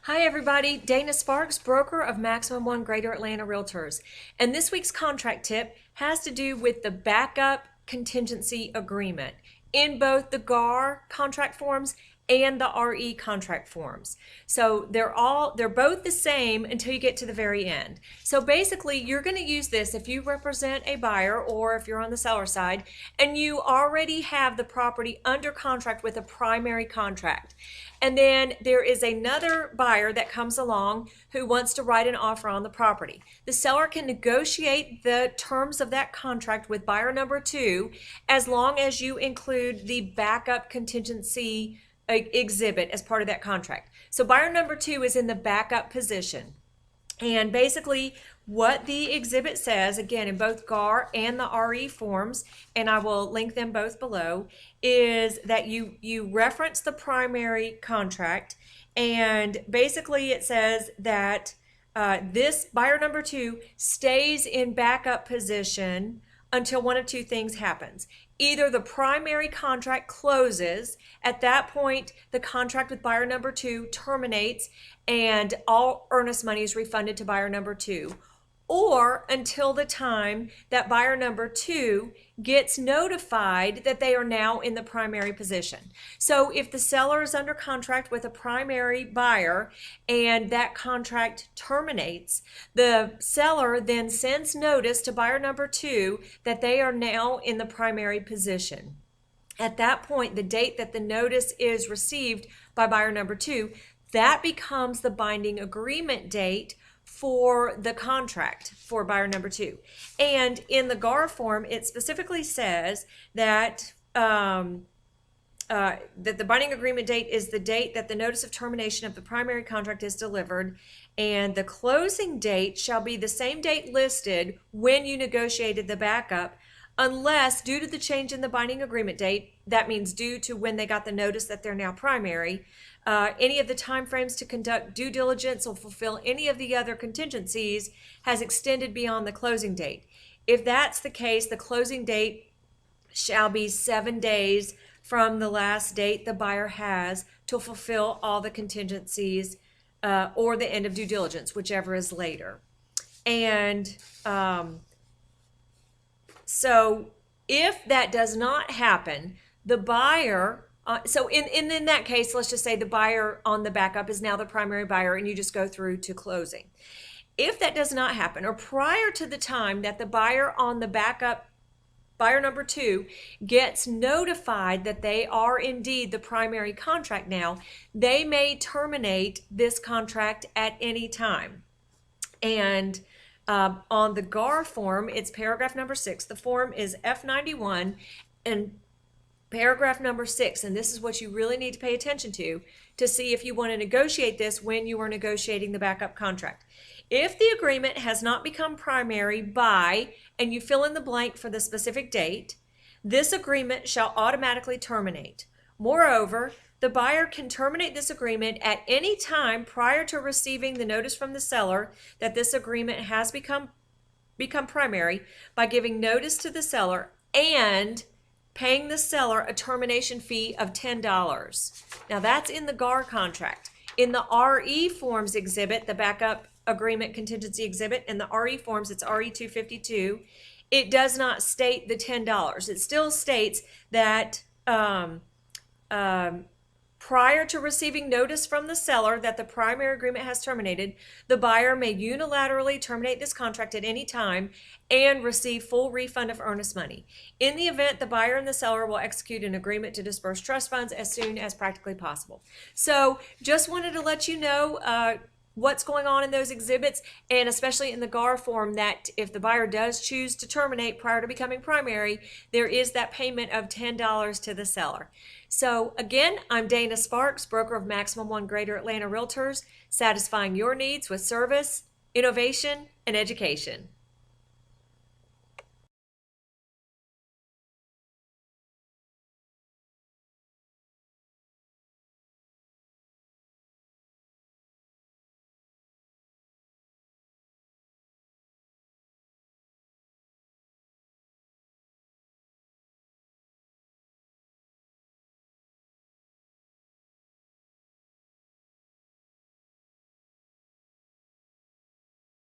Hi everybody, Dana Sparks, broker of Maximum One Greater Atlanta Realtors. And this week's contract tip has to do with the Backup Contingency Agreement in both the GAR contract forms and the RE contract forms. So they're both the same until you get to the very end. So basically you're going to use this if you represent a buyer or if you're on the seller side and you already have the property under contract with a primary contract. And then there is another buyer that comes along who wants to write an offer on the property. The seller can negotiate the terms of that contract with buyer number two as long as you include the backup contingency exhibit as part of that contract. So buyer number two is in the backup position. And basically what the exhibit says, again, in both GAR and the RE forms, and I will link them both below, is that you reference the primary contract, and basically it says that this buyer number two stays in backup position until one of two things happens. Either the primary contract closes, at that point the contract with buyer number two terminates and all earnest money is refunded to buyer number two, or until the time that buyer number two gets notified that they are now in the primary position. So if the seller is under contract with a primary buyer and that contract terminates, the seller then sends notice to buyer number two that they are now in the primary position. At that point, the date that the notice is received by buyer number two, that becomes the binding agreement date for the contract for buyer number two. And in the GAR form, it specifically says that that the binding agreement date is the date that the notice of termination of the primary contract is delivered, and the closing date shall be the same date listed when you negotiated the backup, unless due to the change in the binding agreement date, that means due to when they got the notice that they're now primary, any of the timeframes to conduct due diligence or fulfill any of the other contingencies has extended beyond the closing date. If that's the case, the closing date shall be 7 days from the last date the buyer has to fulfill all the contingencies or the end of due diligence, whichever is later. And so if that does not happen, the buyer, so in that case, let's just say the buyer on the backup is now the primary buyer and you just go through to closing. If that does not happen, or prior to the time that the buyer on the backup, buyer number two, gets notified that they are indeed the primary contract now, they may terminate this contract at any time. And on the GAR form, it's paragraph number 6. The form is F91 and paragraph number 6, and this is what you really need to pay attention to see if you want to negotiate this when you are negotiating the backup contract. If the agreement has not become primary by, and you fill in the blank for the specific date, this agreement shall automatically terminate. Moreover, the buyer can terminate this agreement at any time prior to receiving the notice from the seller that this agreement has become primary by giving notice to the seller and paying the seller a termination fee of $10. Now that's in the GAR contract. In the RE forms exhibit, the backup agreement contingency exhibit, in the RE forms, it's RE 252, it does not state the $10. It still states that prior to receiving notice from the seller that the primary agreement has terminated, the buyer may unilaterally terminate this contract at any time and receive full refund of earnest money. In the event, the buyer and the seller will execute an agreement to disperse trust funds as soon as practically possible. So just wanted to let you know what's going on in those exhibits, and especially in the GAR form, that if the buyer does choose to terminate prior to becoming primary, there is that payment of $10 to the seller. So again, I'm Dana Sparks, broker of Maximum One Greater Atlanta Realtors, satisfying your needs with service, innovation, and education.